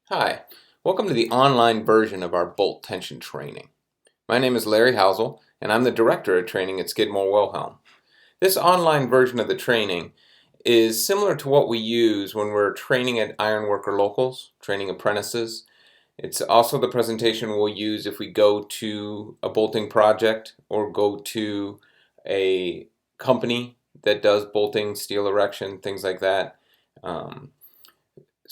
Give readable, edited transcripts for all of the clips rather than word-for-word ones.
Hi, welcome to the online version of our bolt tension training. My name is Larry Housel, and I'm the Director of Training at Skidmore Wilhelm. This online version of the training is similar to what we use when we're training at ironworker locals, training apprentices. It's also the presentation we'll use if we go to a bolting project or go to a company that does bolting, steel erection, things like that. Um,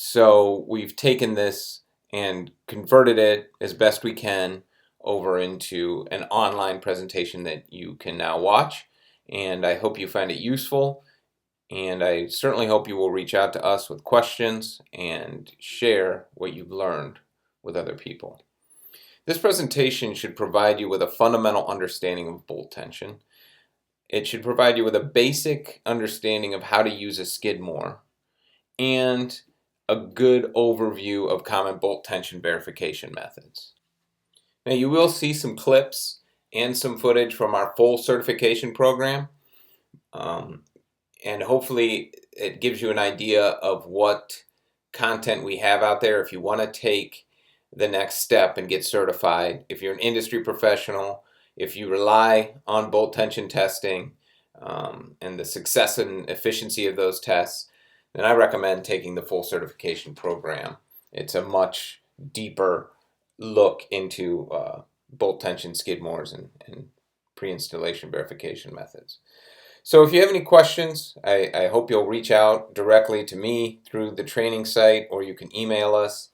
so we've taken this and converted it as best we can over into an online presentation that you can now watch. And I hope you find it useful. And I certainly hope you will reach out to us with questions and share what you've learned with other people. This presentation should provide you with a fundamental understanding of bolt tension. It should provide you with a basic understanding of how to use a Skidmore and a good overview of common bolt tension verification methods. Now you will see some clips and some footage from our full certification program, and hopefully it gives you an idea of what content we have out there if you want to take the next step and get certified. If you're an industry professional, if you rely on bolt tension testing and the success and efficiency of those tests, then I recommend taking the full certification program. It's a much deeper look into bolt tension Skidmores and pre-installation verification methods. So if you have any questions, I hope you'll reach out directly to me through the training site, or you can email us.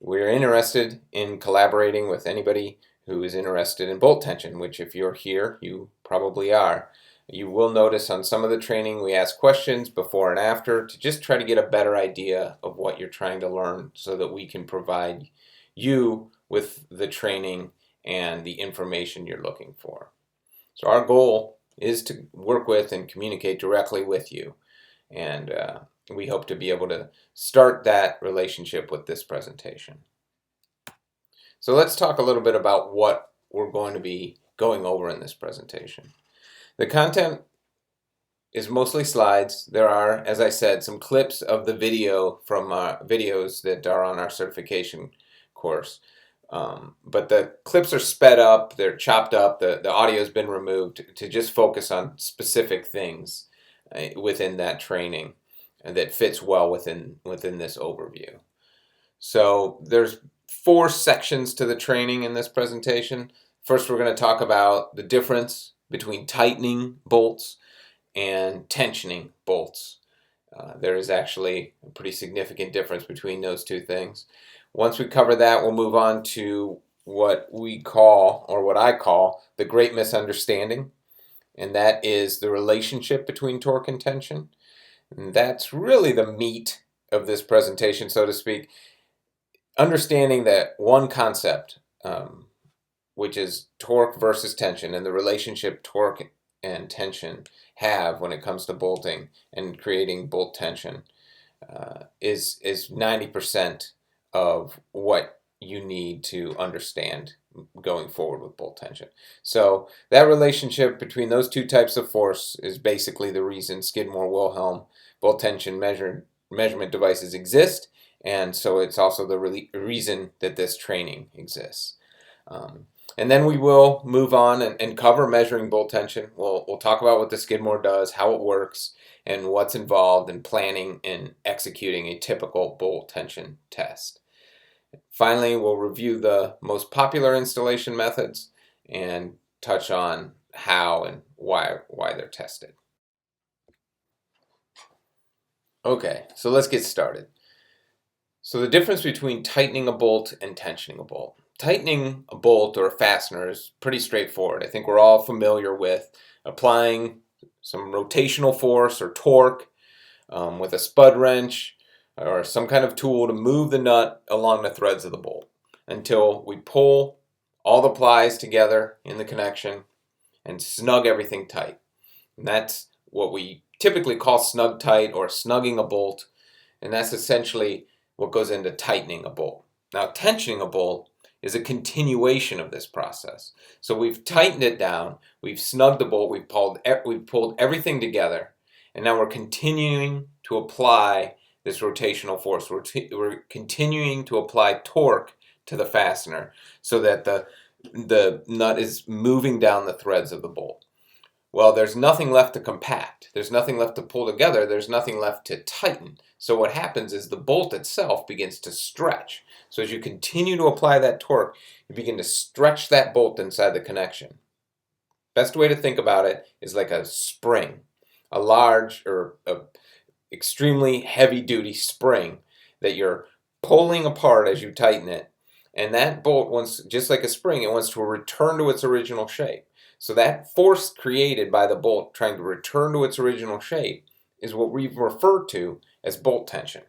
We're interested in collaborating with anybody who is interested in bolt tension, which if you're here, you probably are. You will notice on some of the training we ask questions before and after to just try to get a better idea of what you're trying to learn so that we can provide you with the training and the information you're looking for. So our goal is to work with and communicate directly with you, and we hope to be able to start that relationship with this presentation. So let's talk a little bit about what we're going to be going over in this presentation. The content is mostly slides. There are, as I said, some clips of the video from videos that are on our certification course. But the clips are sped up, they're chopped up, the audio's been removed to just focus on specific things within that training that fits well within this overview. So there's 4 sections to the training in this presentation. First, we're going to talk about the difference between tightening bolts and tensioning bolts. There is actually a pretty significant difference between those two things. Once we cover that, we'll move on to what we call, or what I call, the great misunderstanding, and that is the relationship between torque and tension. And that's really the meat of this presentation, so to speak. Understanding that one concept, which is torque versus tension, and the relationship torque and tension have when it comes to bolting and creating bolt tension, is 90% of what you need to understand going forward with bolt tension. So that relationship between those two types of force is basically the reason Skidmore Wilhelm bolt tension measurement devices exist, and so it's also the reason that this training exists. And then we will move on and cover measuring bolt tension. We'll talk about what the Skidmore does, how it works, and what's involved in planning and executing a typical bolt tension test. Finally, we'll review the most popular installation methods and touch on how and why they're tested. Okay, so let's get started. So the difference between tightening a bolt and tensioning a bolt. Tightening a bolt or a fastener is pretty straightforward. I think we're all familiar with applying some rotational force or torque with a spud wrench or some kind of tool to move the nut along the threads of the bolt until we pull all the plies together in the connection and snug everything tight. And that's what we typically call snug tight or snugging a bolt, and that's essentially what goes into tightening a bolt. Now, tensioning a bolt is a continuation of this process. So we've tightened it down, we've snugged the bolt, we've pulled everything together, and now we're continuing to apply this rotational force. We're continuing to apply torque to the fastener so that the nut is moving down the threads of the bolt. Well, there's nothing left to compact. There's nothing left to pull together. There's nothing left to tighten. So what happens is the bolt itself begins to stretch. So as you continue to apply that torque, you begin to stretch that bolt inside the connection. Best way to think about it is like a spring, a large or extremely heavy-duty spring that you're pulling apart as you tighten it. And that bolt wants, just like a spring, it wants to return to its original shape. So that force created by the bolt trying to return to its original shape is what we refer to as bolt tension.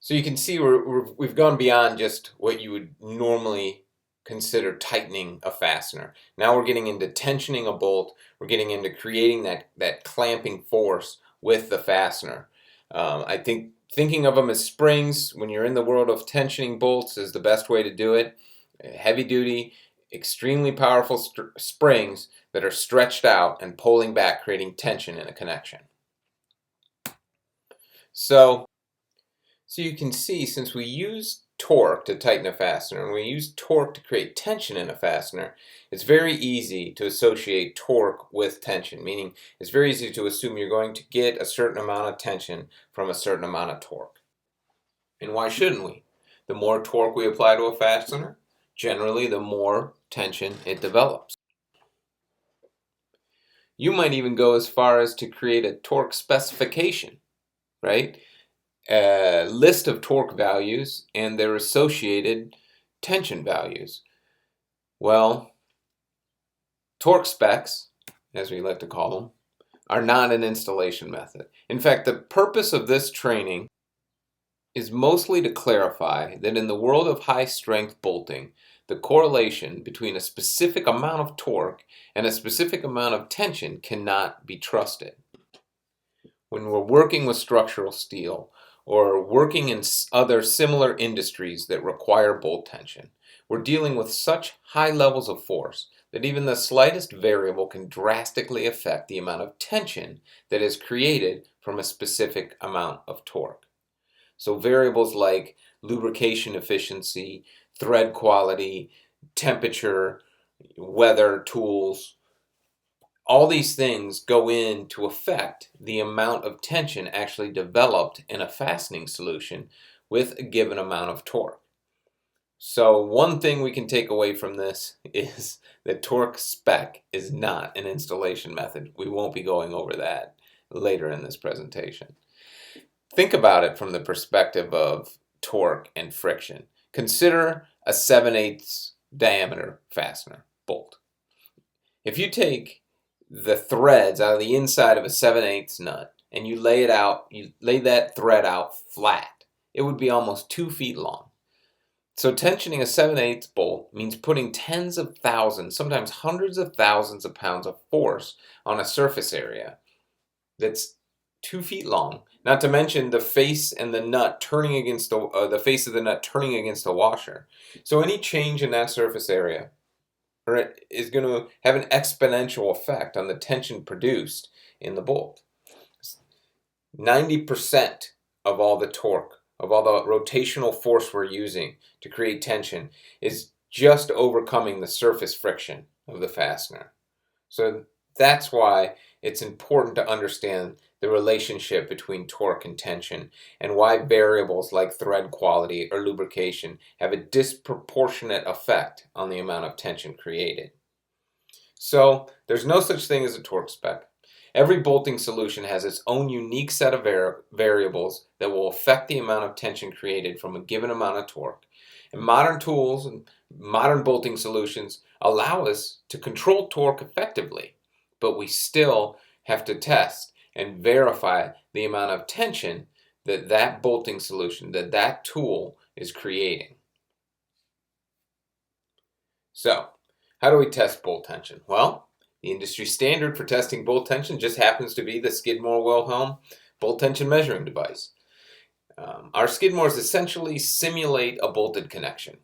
So you can see we've gone beyond just what you would normally consider tightening a fastener. Now we're getting into tensioning a bolt. We're getting into creating that clamping force with the fastener. I think thinking of them as springs when you're in the world of tensioning bolts is the best way to do it. Heavy duty, extremely powerful springs that are stretched out and pulling back, creating tension in a connection. So you can see, since we use torque to tighten a fastener and we use torque to create tension in a fastener, it's very easy to associate torque with tension, meaning it's very easy to assume you're going to get a certain amount of tension from a certain amount of torque. And why shouldn't we? The more torque we apply to a fastener, generally the more tension it develops. You might even go as far as to create a torque specification, right? A list of torque values and their associated tension values. Well, torque specs, as we like to call them, are not an installation method. In fact, the purpose of this training is mostly to clarify that in the world of high-strength bolting, the correlation between a specific amount of torque and a specific amount of tension cannot be trusted. When we're working with structural steel or working in other similar industries that require bolt tension, we're dealing with such high levels of force that even the slightest variable can drastically affect the amount of tension that is created from a specific amount of torque. So variables like lubrication efficiency, thread quality, temperature, weather, tools, all these things go in to affect the amount of tension actually developed in a fastening solution with a given amount of torque. So one thing we can take away from this is that torque spec is not an installation method. We won't be going over that later in this presentation. Think about it from the perspective of torque and friction. Consider a 7/8 diameter fastener bolt. If you take the threads out of the inside of a 7/8 nut and you lay that thread out flat, it would be almost 2 feet long. So tensioning a 7/8 bolt means putting tens of thousands, sometimes hundreds of thousands of pounds of force on a surface area that's 2 feet long. Not to mention the face and the nut turning against the face of the nut turning against the washer. So any change in that surface area is going to have an exponential effect on the tension produced in the bolt. 90% of all the torque, of all the rotational force we're using to create tension is just overcoming the surface friction of the fastener. So that's why it's important to understand the relationship between torque and tension and why variables like thread quality or lubrication have a disproportionate effect on the amount of tension created. So there's no such thing as a torque spec. Every bolting solution has its own unique set of variables that will affect the amount of tension created from a given amount of torque. And modern tools and modern bolting solutions allow us to control torque effectively, but we still have to test and verify the amount of tension that bolting solution, that tool is creating. So, how do we test bolt tension? Well, the industry standard for testing bolt tension just happens to be the Skidmore Wilhelm bolt tension measuring device. Our Skidmores essentially simulate a bolted connection.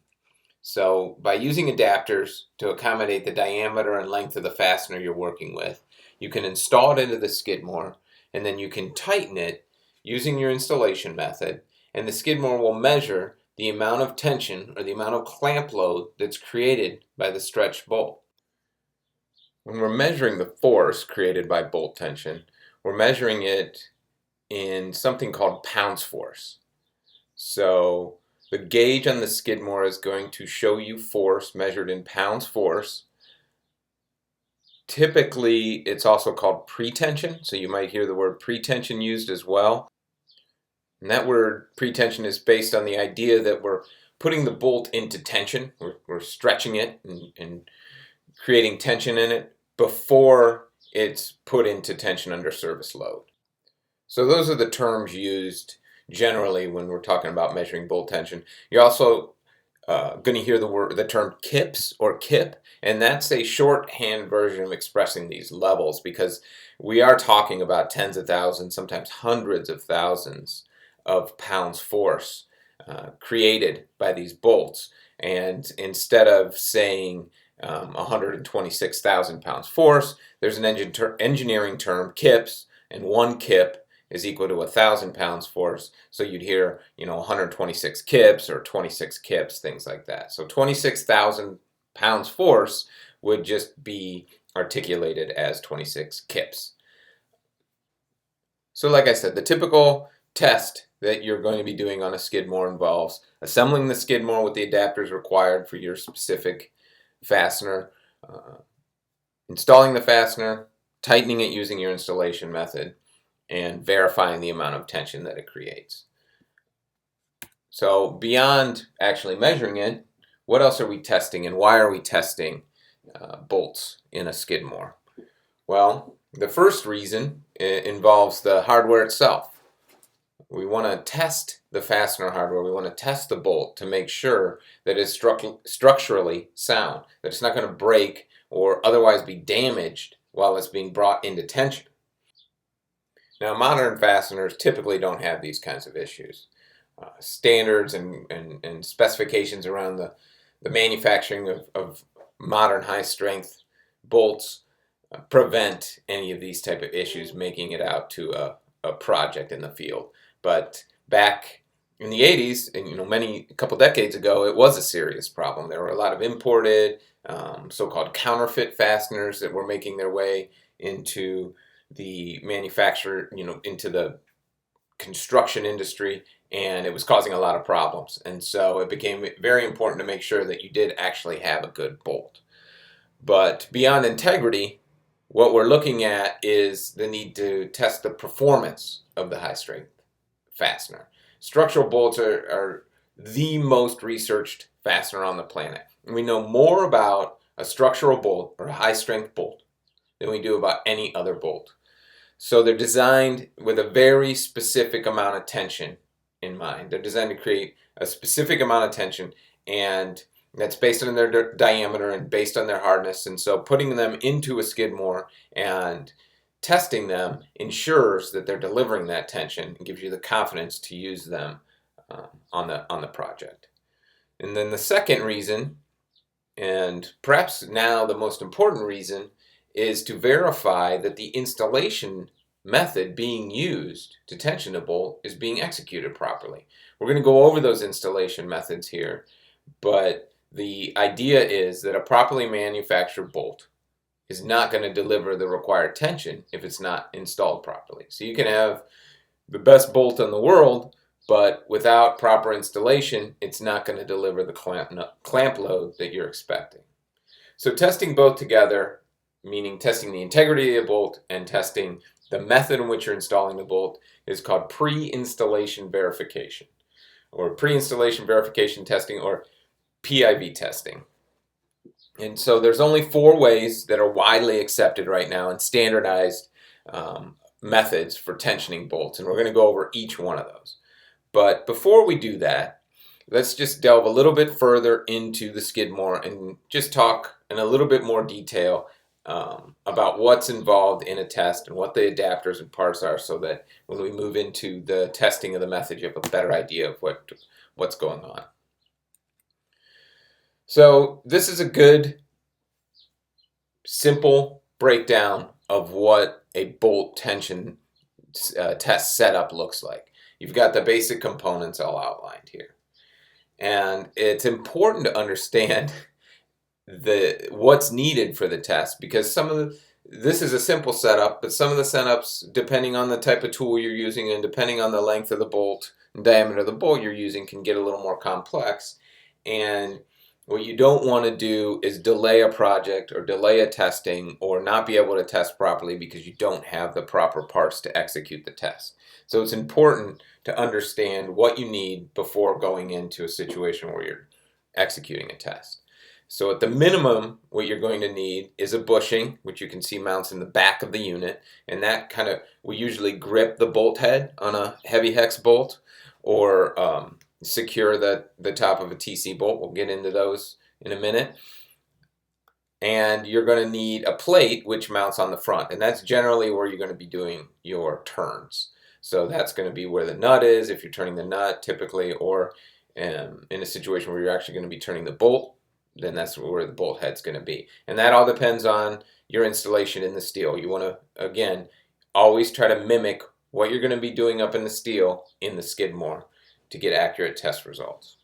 So by using adapters to accommodate the diameter and length of the fastener you're working with, you can install it into the Skidmore and then you can tighten it using your installation method, and the Skidmore will measure the amount of tension or the amount of clamp load that's created by the stretched bolt. When we're measuring the force created by bolt tension, we're measuring it in something called pounds force. So the gauge on the Skidmore is going to show you force measured in pounds force. Typically, it's also called pretension, so you might hear the word pretension used as well. And that word pretension is based on the idea that we're putting the bolt into tension. We're stretching it and creating tension in it before it's put into tension under service load. So those are the terms used generally when we're talking about measuring bolt tension. You're also going to hear the term kips or kip, and that's a shorthand version of expressing these levels, because we are talking about tens of thousands, sometimes hundreds of thousands of pounds force created by these bolts. And instead of saying 126,000 pounds force, there's an engineering term, kips, and one kip is equal to 1,000 pounds force. So you'd hear, 126 kips or 26 kips, things like that. So 26,000 pounds force would just be articulated as 26 kips. So like I said, the typical test that you're going to be doing on a Skidmore involves assembling the Skidmore with the adapters required for your specific fastener, installing the fastener, tightening it using your installation method, and verifying the amount of tension that it creates. So beyond actually measuring it, what else are we testing, and why are we testing bolts in a Skidmore? Well, the first reason involves the hardware itself. We want to test the fastener hardware. We want to test the bolt to make sure that it's structurally sound, that it's not going to break or otherwise be damaged while it's being brought into tension. Now, modern fasteners typically don't have these kinds of issues. Standards and specifications around the manufacturing of modern high-strength bolts prevent any of these type of issues making it out to a project in the field. But back in the 80s, and a couple decades ago, it was a serious problem. There were a lot of imported, so-called counterfeit fasteners that were making their way into the manufacturer, into the construction industry, and it was causing a lot of problems. And so it became very important to make sure that you did actually have a good bolt. But beyond integrity, what we're looking at is the need to test the performance of the high-strength fastener. Structural bolts are the most researched fastener on the planet. And we know more about a structural bolt or a high-strength bolt than we do about any other bolt. So they're designed with a very specific amount of tension in mind. They're designed to create a specific amount of tension, and that's based on their diameter and based on their hardness. And so putting them into a Skidmore and testing them ensures that they're delivering that tension and gives you the confidence to use them on the project. And then the second reason, and perhaps now the most important reason, is to verify that the installation method being used to tension a bolt is being executed properly. We're going to go over those installation methods here, but the idea is that a properly manufactured bolt is not going to deliver the required tension if it's not installed properly. So you can have the best bolt in the world, but without proper installation, it's not going to deliver the clamp load that you're expecting. So testing both together, meaning testing the integrity of the bolt and testing the method in which you're installing the bolt, is called pre-installation verification, or pre-installation verification testing, or PIV testing. And so there's only 4 ways that are widely accepted right now and standardized methods for tensioning bolts, and we're going to go over each one of those. But before we do that, let's just delve a little bit further into the Skidmore and just talk in a little bit more detail about what's involved in a test and what the adapters and parts are, so that when we move into the testing of the method, you have a better idea of what's going on. So this is a good, simple breakdown of what a bolt tension test setup looks like. You've got the basic components all outlined here. And it's important to understand what's needed for the test, because this is a simple setup, but some of the setups, depending on the type of tool you're using and depending on the length of the bolt and diameter of the bolt you're using, can get a little more complex. And what you don't want to do is delay a project or delay a testing or not be able to test properly because you don't have the proper parts to execute the test. So it's important to understand what you need before going into a situation where you're executing a test. So at the minimum, what you're going to need is a bushing, which you can see mounts in the back of the unit, and that kind of will usually grip the bolt head on a heavy hex bolt, or secure the top of a TC bolt. We'll get into those in a minute. And you're going to need a plate which mounts on the front, and that's generally where you're going to be doing your turns. So that's going to be where the nut is, if you're turning the nut typically, or in a situation where you're actually going to be turning the bolt, then that's where the bolt head's going to be. And that all depends on your installation in the steel. You want to, again, always try to mimic what you're going to be doing up in the steel in the Skidmore to get accurate test results.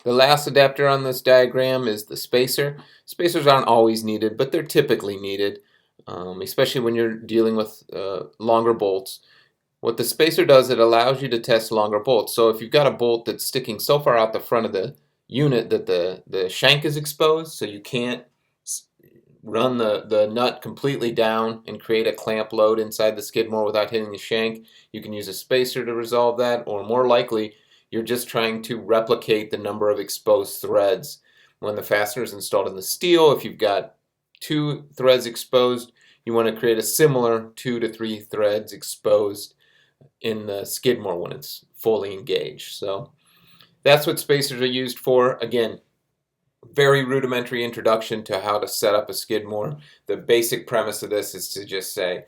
The last adapter on this diagram is the spacer. Spacers aren't always needed, but they're typically needed, especially when you're dealing with longer bolts. What the spacer does, it allows you to test longer bolts. So if you've got a bolt that's sticking so far out the front of the unit that the shank is exposed, so you can't run the nut completely down and create a clamp load inside the Skidmore without hitting the shank, you can use a spacer to resolve that, or more likely, you're just trying to replicate the number of exposed threads. When the fastener is installed in the steel, if you've got 2 threads exposed, you want to create a similar 2 to 3 threads exposed in the Skidmore when it's fully engaged. So that's what spacers are used for. Again, very rudimentary introduction to how to set up a Skidmore. The basic premise of this is to just say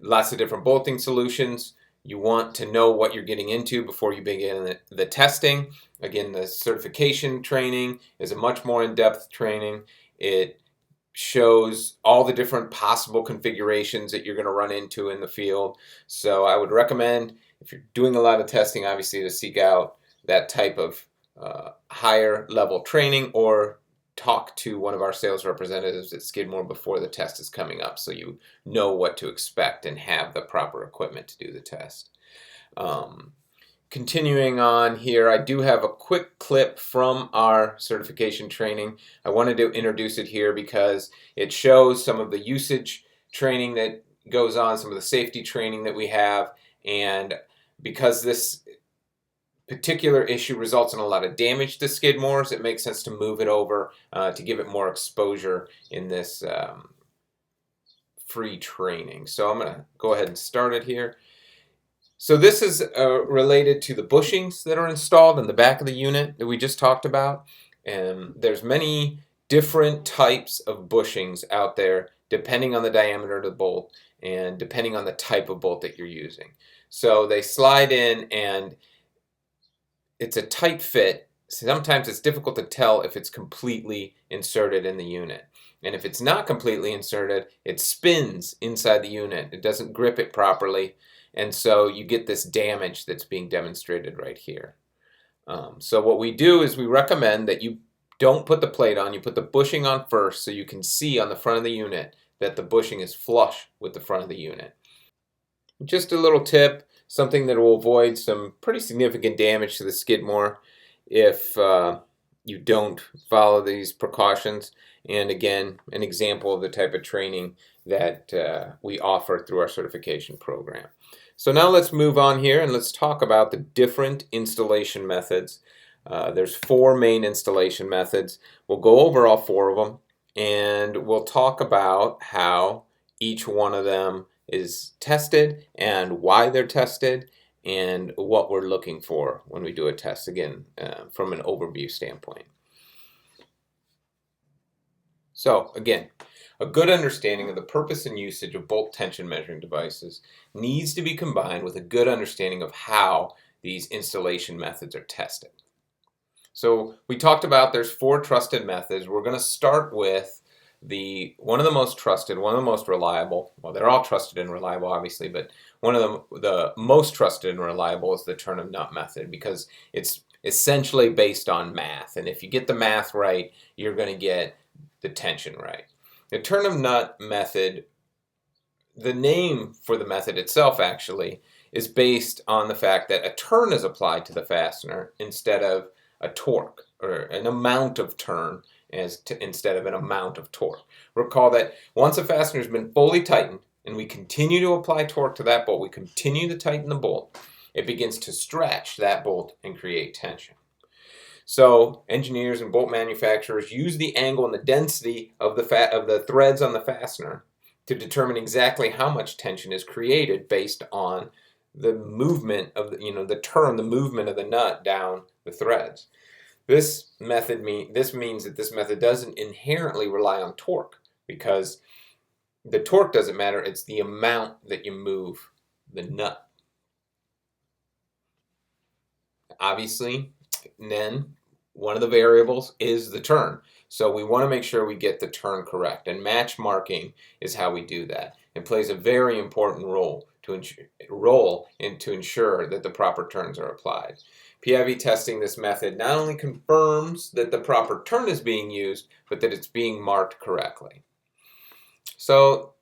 lots of different bolting solutions. You want to know what you're getting into before you begin the testing. Again, the certification training is a much more in-depth training. It shows all the different possible configurations that you're going to run into in the field. So I would recommend, if you're doing a lot of testing, obviously, to seek out that type of higher level training, or talk to one of our sales representatives at Skidmore before the test is coming up, so you know what to expect and have the proper equipment to do the test. Continuing on here, I do have a quick clip from our certification training. I wanted to introduce it here because it shows some of the usage training that goes on, some of the safety training that we have, and because this particular issue results in a lot of damage to Skidmores, it makes sense to move it over to give it more exposure in this free training. So I'm going to go ahead and start it here. So this is related to the bushings that are installed in the back of the unit that we just talked about. And there's many different types of bushings out there depending on the diameter of the bolt and depending on the type of bolt that you're using. So they slide in, and it's a tight fit. Sometimes it's difficult to tell if it's completely inserted in the unit. And if it's not completely inserted, it spins inside the unit. It doesn't grip it properly. And so you get this damage that's being demonstrated right here. So what we do is we recommend that you don't put the plate on. You put the bushing on first, so you can see on the front of the unit that the bushing is flush with the front of the unit. Just a little tip, something that will avoid some pretty significant damage to the Skidmore if you don't follow these precautions. And again, an example of the type of training that we offer through our certification program. So now let's move on here and let's talk about the different installation methods. There's 4 main installation methods. We'll go over all 4 of them, and we'll talk about how each one of them is tested and why they're tested and what we're looking for when we do a test, again, from an overview standpoint. So again, a good understanding of the purpose and usage of bolt tension measuring devices needs to be combined with a good understanding of how these installation methods are tested. So we talked about there's 4 trusted methods. We're going to start with one of the most trusted, one of the most reliable, well, they're all trusted and reliable, obviously, but one of the most trusted and reliable is the turn of nut method, because it's essentially based on math. And if you get the math right, you're going to get the tension right. The turn of nut method, the name for the method itself actually is based on the fact that a turn is applied to the fastener instead of a torque, or an amount of turn instead of an amount of torque. Recall that once a fastener has been fully tightened and we continue to apply torque to that bolt, we continue to tighten the bolt, it begins to stretch that bolt and create tension. So engineers and bolt manufacturers use the angle and the density of the threads on the fastener to determine exactly how much tension is created based on the movement of the turn, the movement of the nut down the threads. This means that this method doesn't inherently rely on torque, because the torque doesn't matter, it's the amount that you move the nut. Obviously, then one of the variables is the turn. So we want to make sure we get the turn correct, and match marking is how we do that. It plays a very important role to ensure that the proper turns are applied. PIV testing this method not only confirms that the proper turn is being used, but that it's being marked correctly. So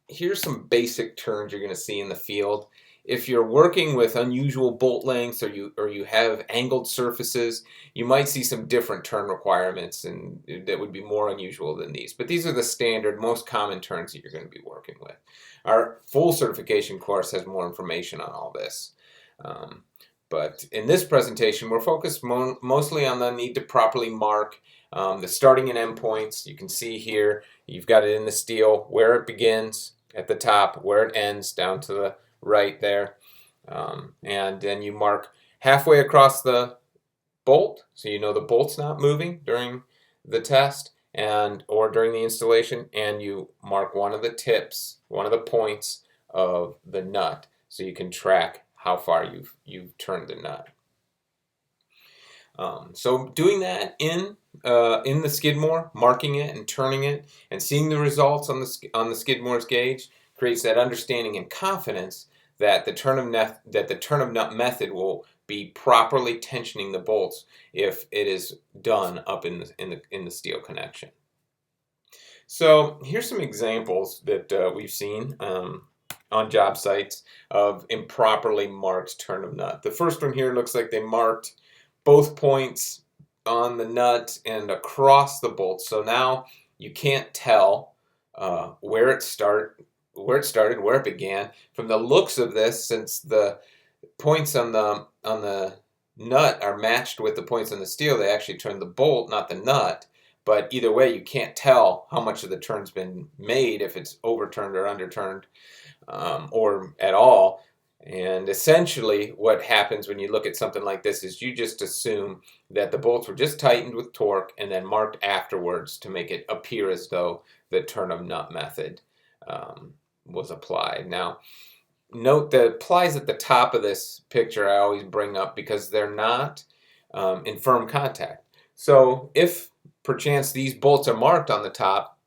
here's some basic turns you're going to see in the field. If you're working with unusual bolt lengths, or you have angled surfaces, you might see some different turn requirements and that would be more unusual than these. But these are the standard, most common turns that you're going to be working with. Our full certification course has more information on all this. But in this presentation, we're focused mostly on the need to properly mark the starting and end points. You can see here, you've got it in the steel, where it begins at the top, where it ends down to the right there, and then you mark halfway across the bolt, so you know the bolt's not moving during the test or during the installation, and you mark one of the tips, one of the points of the nut, so you can track how far you've turned the nut. So doing that in the Skidmore, marking it and turning it, and seeing the results on the Skidmore's gauge creates that understanding and confidence that the turn of nut method will be properly tensioning the bolts if it is done up in the steel connection. So here's some examples that we've seen on job sites of improperly marked turn of nut. The first one here looks like they marked both points on the nut and across the bolt. So now you can't tell where it started, where it began. From the looks of this, since the points on the nut are matched with the points on the steel, they actually turn the bolt, not the nut. But either way, you can't tell how much of the turn's been made, if it's overturned or underturned, or at all. And essentially what happens when you look at something like this is you just assume that the bolts were just tightened with torque and then marked afterwards to make it appear as though the turn of nut method was applied. Now, note the plies at the top of this picture I always bring up because they're not in firm contact. So if perchance these bolts are marked on the top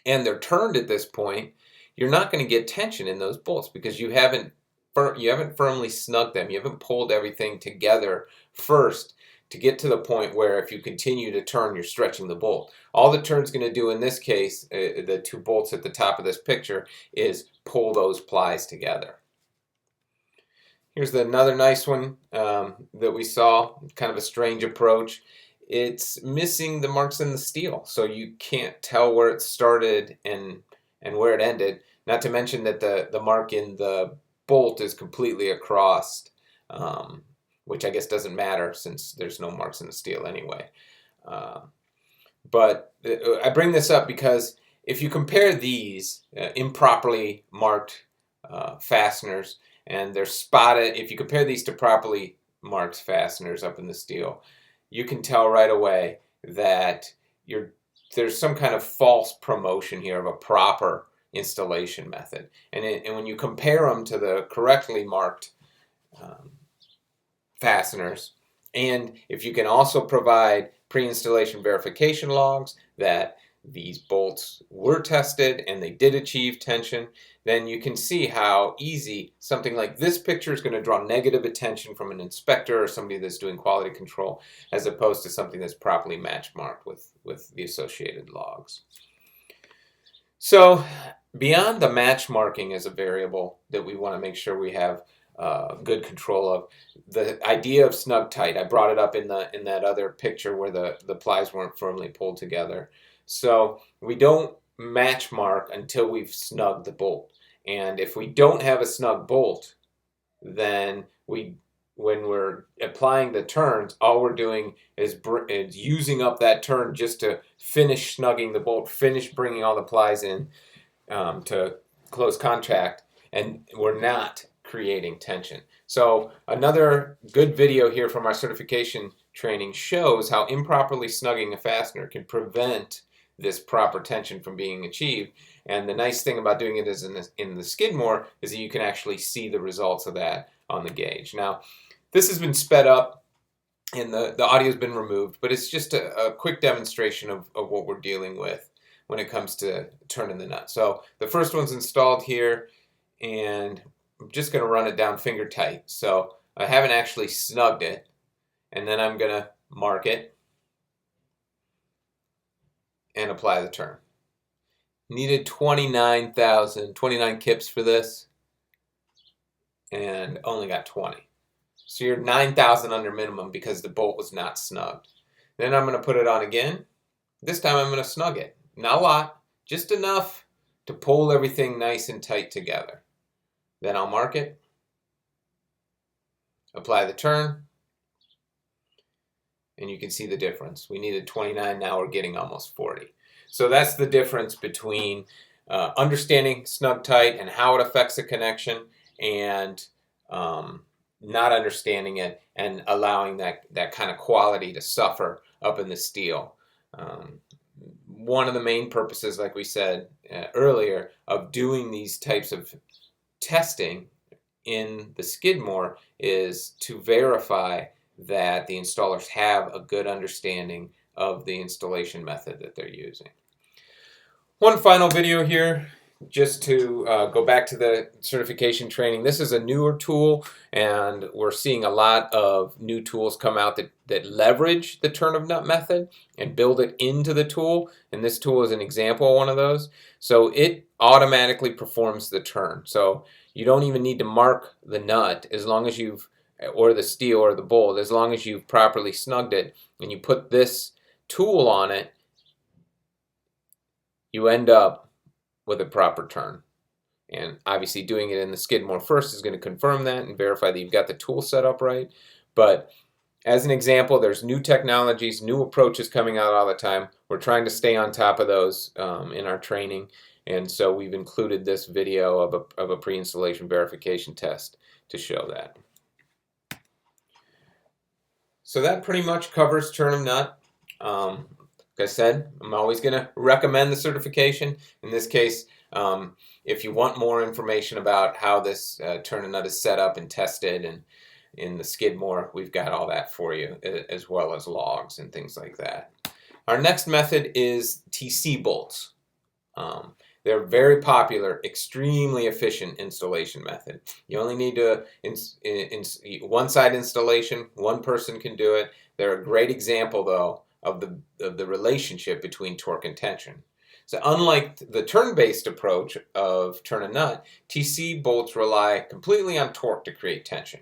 and they're turned at this point, you're not going to get tension in those bolts because you haven't firmly snugged them. You haven't pulled everything together first to get to the point where if you continue to turn, you're stretching the bolt. All the turn's going to do in this case, the two bolts at the top of this picture, is pull those plies together. Here's another nice one that we saw, kind of a strange approach. It's missing the marks in the steel, so you can't tell where it started and where it ended. Not to mention that the mark in the bolt is completely across, which I guess doesn't matter since there's no marks in the steel anyway. But I bring this up because if you compare these improperly marked fasteners and they're spotted, if you compare these to properly marked fasteners up in the steel, you can tell right away that there's some kind of false promotion here of a proper installation method. And when you compare them to the correctly marked fasteners, and if you can also provide pre-installation verification logs that these bolts were tested and they did achieve tension, then you can see how easy something like this picture is going to draw negative attention from an inspector or somebody that's doing quality control, as opposed to something that's properly match marked with the associated logs. So beyond the match marking as a variable that we want to make sure we have good control of, the idea of snug tight, I brought it up in that other picture where the plies weren't firmly pulled together. So we don't match mark until we've snugged the bolt. And if we don't have a snug bolt, then when we're applying the turns, all we're doing is using up that turn just to finish snugging the bolt, finish bringing all the plies in to close contact, and we're not creating tension. So another good video here from our certification training shows how improperly snugging a fastener can prevent this proper tension from being achieved. And the nice thing about doing it is in the Skidmore is that you can actually see the results of that on the gauge. Now, this has been sped up and the audio has been removed, but it's just a quick demonstration of what we're dealing with when it comes to turning the nut. So the first one's installed here, and I'm just going to run it down finger tight. So I haven't actually snugged it, and then I'm going to mark it and apply the turn. Needed 29 kips for this, and only got 20. So you're 9,000 under minimum because the bolt was not snugged. Then I'm going to put it on again. This time I'm going to snug it. Not a lot, just enough to pull everything nice and tight together. Then I'll mark it, apply the turn, and you can see the difference. We needed 29, now we're getting almost 40. So that's the difference between understanding snug tight and how it affects the connection, and not understanding it and allowing that kind of quality to suffer up in the steel. One of the main purposes, like we said earlier, of doing these types of testing in the Skidmore is to verify that the installers have a good understanding of the installation method that they're using. One final video here, just to go back to the certification training. This is a newer tool, and we're seeing a lot of new tools come out that leverage the turn of nut method and build it into the tool, and this tool is an example of one of those. So it automatically performs the turn. So you don't even need to mark the nut as long as you've, or the steel or the bolt, as long as you've properly snugged it and you put this tool on it, you end up with a proper turn. And obviously doing it in the Skidmore first is going to confirm that and verify that you've got the tool set up right. But as an example, there's new technologies, new approaches coming out all the time. We're trying to stay on top of those in our training. And so we've included this video of a pre-installation verification test to show that. So that pretty much covers turn of nut. Like I said, I'm always going to recommend the certification. In this case, if you want more information about how this turn of nut is set up and tested, and in the Skidmore, we've got all that for you, as well as logs and things like that. Our next method is TC bolts. They're very popular, extremely efficient installation method. You only need to one side installation, one person can do it. They're a great example, though, of the relationship between torque and tension. So unlike the turn-based approach of turn and nut, TC bolts rely completely on torque to create tension.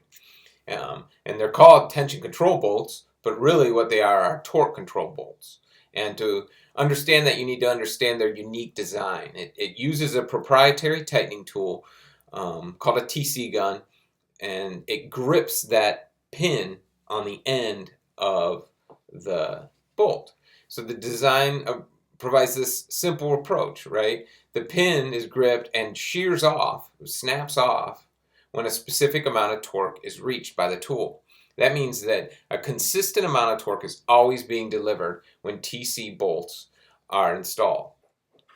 And they're called tension control bolts, but really what they are torque control bolts. And to understand that, you need to understand their unique design. It uses a proprietary tightening tool called a TC gun, and it grips that pin on the end of the bolt. So the design provides this simple approach, right? The pin is gripped and shears off, snaps off, when a specific amount of torque is reached by the tool. That means that a consistent amount of torque is always being delivered when TC bolts are installed.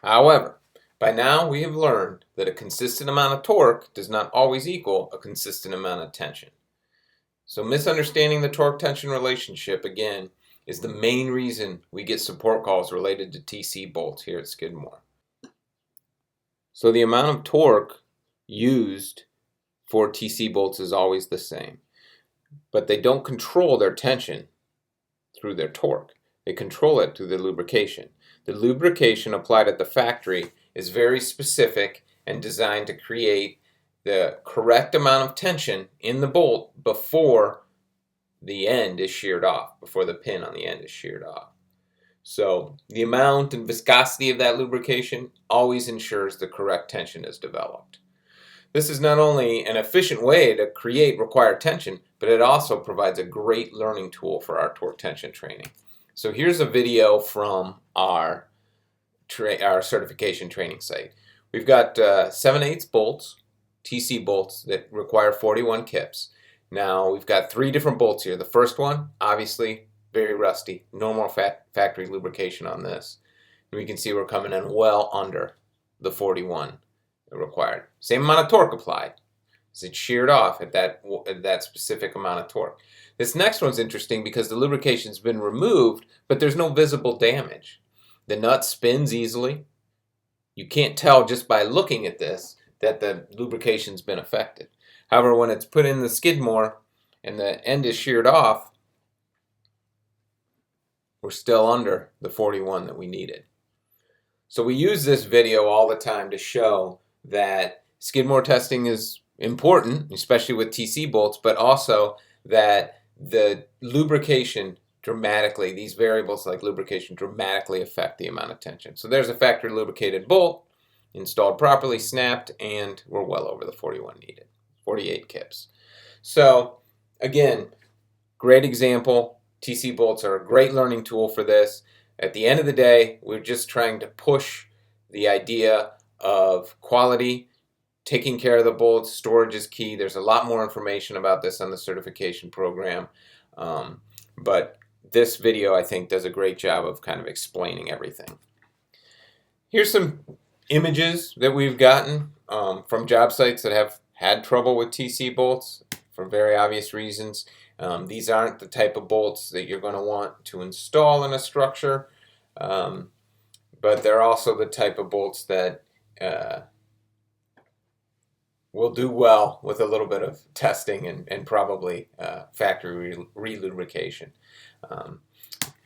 However, by now we have learned that a consistent amount of torque does not always equal a consistent amount of tension. So misunderstanding the torque-tension relationship, again, is the main reason we get support calls related to TC bolts here at Skidmore. So the amount of torque used for TC bolts is always the same, but they don't control their tension through their torque. They control it through the lubrication. The lubrication applied at the factory is very specific and designed to create the correct amount of tension in the bolt before the end is sheared off, before the pin on the end is sheared off. So the amount and viscosity of that lubrication always ensures the correct tension is developed. This is not only an efficient way to create required tension, but it also provides a great learning tool for our torque tension training. So here's a video from our certification training site. We've got 7/8 bolts, TC bolts that require 41 kips. Now we've got 3 different bolts here. The first one, obviously, very rusty. No more factory lubrication on this. And we can see we're coming in well under the 41 required. Same amount of torque applied. So it's sheared off at that specific amount of torque. This next one's interesting because the lubrication's been removed, but there's no visible damage. The nut spins easily. You can't tell just by looking at this that the lubrication's been affected. However, when it's put in the Skidmore and the end is sheared off, we're still under the 41 that we needed. So we use this video all the time to show that Skidmore testing is important, especially with TC bolts, but also that the lubrication dramatically, these variables like lubrication dramatically affect the amount of tension. So there's a factory lubricated bolt, installed properly, snapped, and we're well over the 41 needed, 48 kips. So again, great example. TC bolts are a great learning tool for this. At the end of the day, we're just trying to push the idea of quality, taking care of the bolts. Storage is key. There's a lot more information about this on the certification program. But this video, I think, does a great job of kind of explaining everything. Here's some images that we've gotten from job sites that have had trouble with TC bolts for very obvious reasons. These aren't the type of bolts that you're going to want to install in a structure, but they're also the type of bolts that will do well with a little bit of testing and probably factory re-lubrication.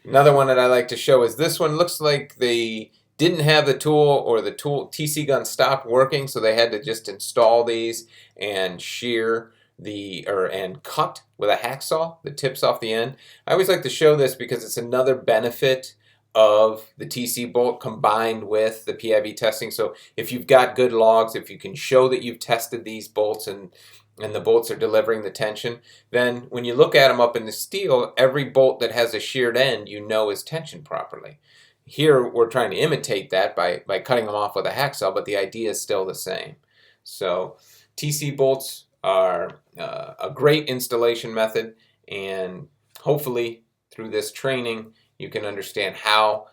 Another one that I like to show is this one. Looks like they didn't have the tool, or the tool TC gun stopped working, so they had to just install these and shear and cut with a hacksaw the tips off the end. I always like to show this because it's another benefit of the TC bolt combined with the PIV testing. So if you've got good logs, if you can show that you've tested these bolts and the bolts are delivering the tension, then when you look at them up in the steel, every bolt that has a sheared end you know is tensioned properly. Here we're trying to imitate that by cutting them off with a hacksaw, but the idea is still the same. So TC bolts are a great installation method, and hopefully through this training you can understand how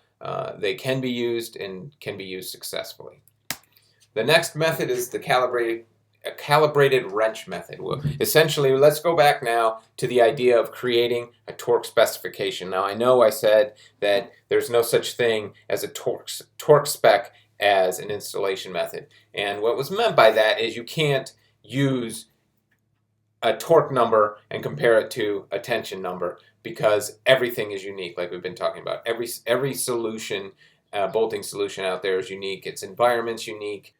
they can be used and can be used successfully. The next method is the calibrated wrench method. Essentially, let's go back now to the idea of creating a torque specification. Now, I know I said that there's no such thing as a torque spec as an installation method. And what was meant by that is you can't use a torque number and compare it to a tension number, because everything is unique, like we've been talking about. Every solution, bolting solution out there is unique. Its environment's unique.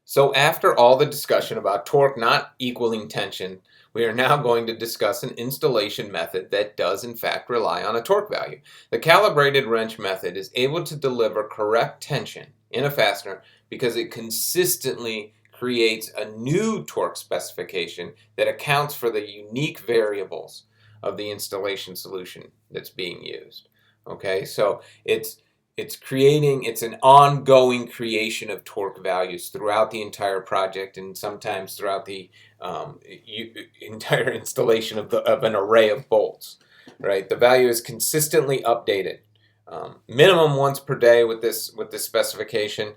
So after all the discussion about torque not equaling tension, we are now going to discuss an installation method that does in fact rely on a torque value. The calibrated wrench method is able to deliver correct tension in a fastener because it consistently creates a new torque specification that accounts for the unique variables of the installation solution that's being used. Okay, so it's an ongoing creation of torque values throughout the entire project, and sometimes throughout the entire installation of an array of bolts. Right, the value is consistently updated, minimum once per day with this specification.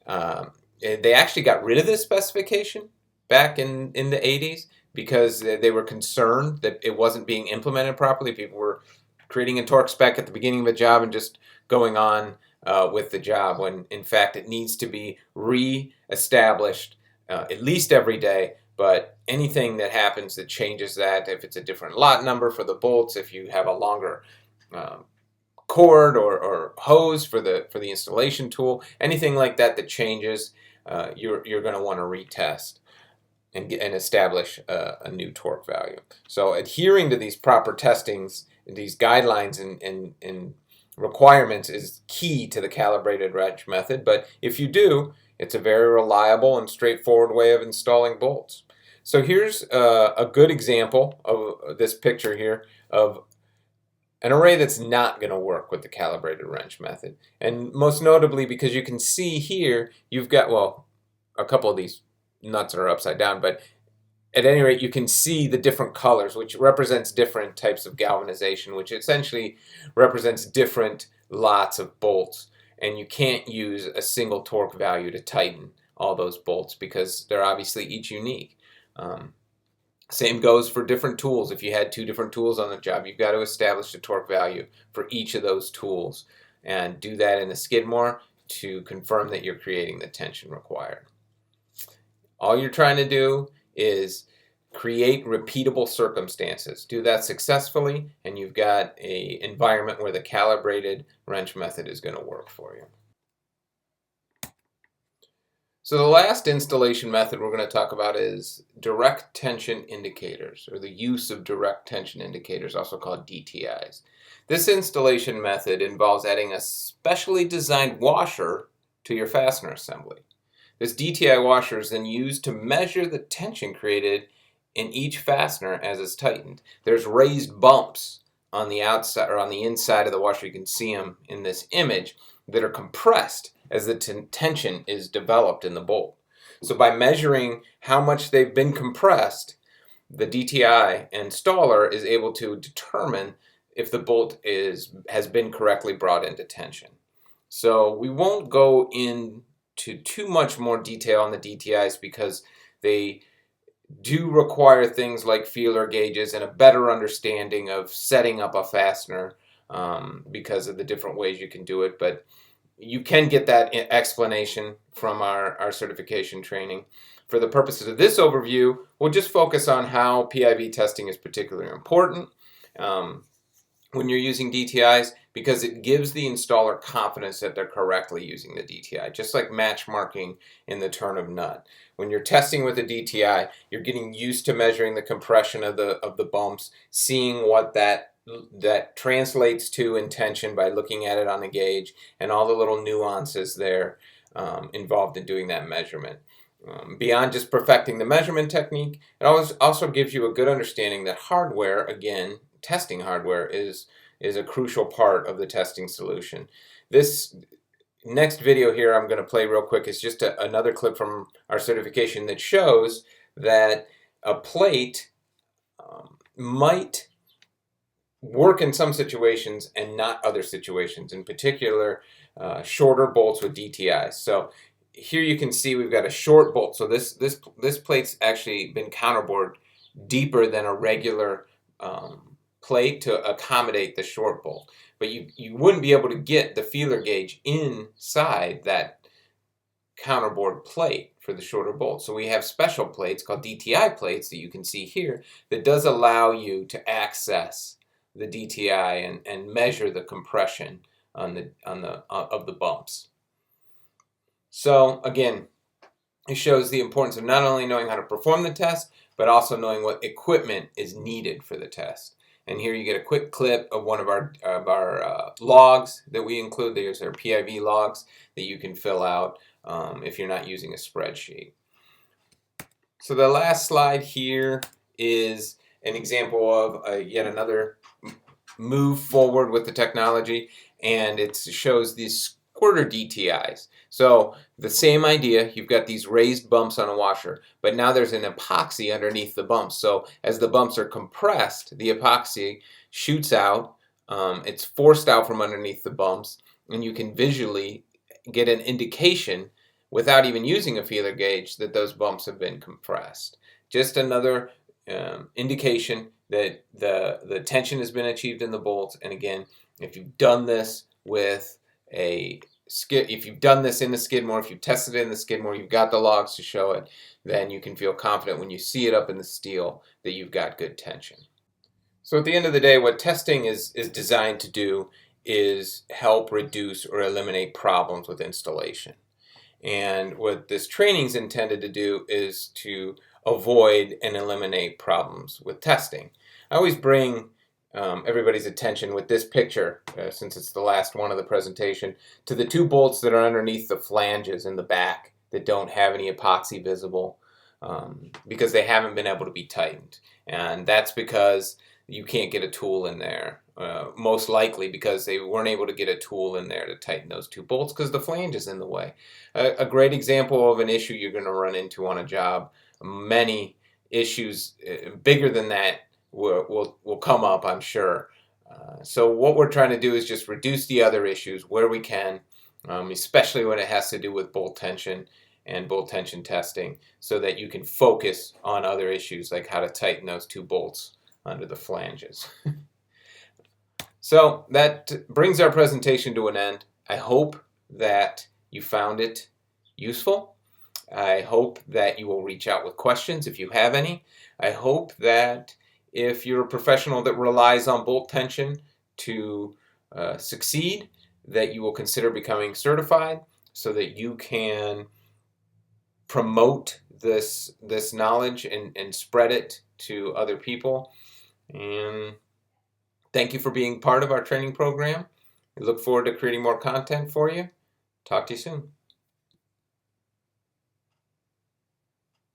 They actually got rid of this specification back in the 80s because they were concerned that it wasn't being implemented properly. People were creating a torque spec at the beginning of a job and just going on with the job, when in fact it needs to be re-established at least every day. But anything that happens that changes that, if it's a different lot number for the bolts, if you have a longer cord or hose for the installation tool, anything like that that changes, you're going to want to retest and establish a new torque value. So adhering to these proper testings, these guidelines and requirements is key to the calibrated wrench method. But if you do, it's a very reliable and straightforward way of installing bolts. So here's a good example of this picture here of an array that's not going to work with the calibrated wrench method. And most notably because you can see here, you've got, well, a couple of these nuts are upside down, but at any rate, you can see the different colors, which represents different types of galvanization, which essentially represents different lots of bolts. And you can't use a single torque value to tighten all those bolts because they're obviously each unique. Same goes for different tools. If you had two different tools on the job, you've got to establish a torque value for each of those tools and do that in a Skidmore to confirm that you're creating the tension required. All you're trying to do is create repeatable circumstances. Do that successfully, and you've got an environment where the calibrated wrench method is going to work for you. So the last installation method we're going to talk about is direct tension indicators, or the use of direct tension indicators, also called DTIs. This installation method involves adding a specially designed washer to your fastener assembly. This DTI washer is then used to measure the tension created in each fastener as it's tightened. There's raised bumps on the outside or on the inside of the washer. You can see them in this image that are compressed as the tension is developed in the bolt. So by measuring how much they've been compressed, the DTI installer is able to determine if the bolt has been correctly brought into tension. So we won't go into too much more detail on the DTIs because they do require things like feeler gauges and a better understanding of setting up a fastener because of the different ways you can do it. But you can get that explanation from our certification training. For the purposes of this overview, we'll just focus on how PIV testing is particularly important when you're using DTIs, because it gives the installer confidence that they're correctly using the DTI, just like match marking in the turn of nut. When you're testing with a DTI, you're getting used to measuring the compression of the bumps, seeing what that translates to in tension by looking at it on a gauge, and all the little nuances there involved in doing that measurement. Beyond just perfecting the measurement technique, it also gives you a good understanding that hardware, again, testing hardware is a crucial part of the testing solution. This next video here I'm going to play real quick is just another clip from our certification that shows that a plate might work in some situations and not other situations, in particular shorter bolts with DTIs. So here you can see we've got a short bolt. So this plate's actually been counterbored deeper than a regular plate to accommodate the short bolt. But you wouldn't be able to get the feeler gauge inside that counterbore plate for the shorter bolt. So we have special plates called DTI plates that you can see here that does allow you to access the DTI and measure the compression of the bumps. So again, it shows the importance of not only knowing how to perform the test, but also knowing what equipment is needed for the test. And here you get a quick clip of one of our logs that we include. There's our PIV logs that you can fill out if you're not using a spreadsheet. So the last slide here is an example of yet another move forward with the technology, and it shows these squirter DTIs. So the same idea, you've got these raised bumps on a washer, but now there's an epoxy underneath the bumps. So as the bumps are compressed, the epoxy shoots out, it's forced out from underneath the bumps, and you can visually get an indication without even using a feeler gauge that those bumps have been compressed. Just another indication that the tension has been achieved in the bolts. And again, if you've done this with if you've done this in the Skidmore, if you've tested it in the Skidmore, you've got the logs to show it, then you can feel confident when you see it up in the steel that you've got good tension. So at the end of the day, what testing is designed to do is help reduce or eliminate problems with installation. And what this training is intended to do is to avoid and eliminate problems with testing. I always bring everybody's attention with this picture, since it's the last one of the presentation, to the two bolts that are underneath the flanges in the back that don't have any epoxy visible, because they haven't been able to be tightened. And that's because you can't get a tool in there. Most likely because they weren't able to get a tool in there to tighten those two bolts because the flange is in the way. A great example of an issue you're going to run into on a job. Many issues bigger than that will come up, I'm sure. So what we're trying to do is just reduce the other issues where we can, especially when it has to do with bolt tension and bolt tension testing, so that you can focus on other issues like how to tighten those two bolts under the flanges. So that brings our presentation to an end. I hope that you found it useful. I hope that you will reach out with questions if you have any. I hope that if you're a professional that relies on bolt tension to succeed, that you will consider becoming certified so that you can promote this knowledge and spread it to other people. And thank you for being part of our training program. We look forward to creating more content for you. Talk to you soon.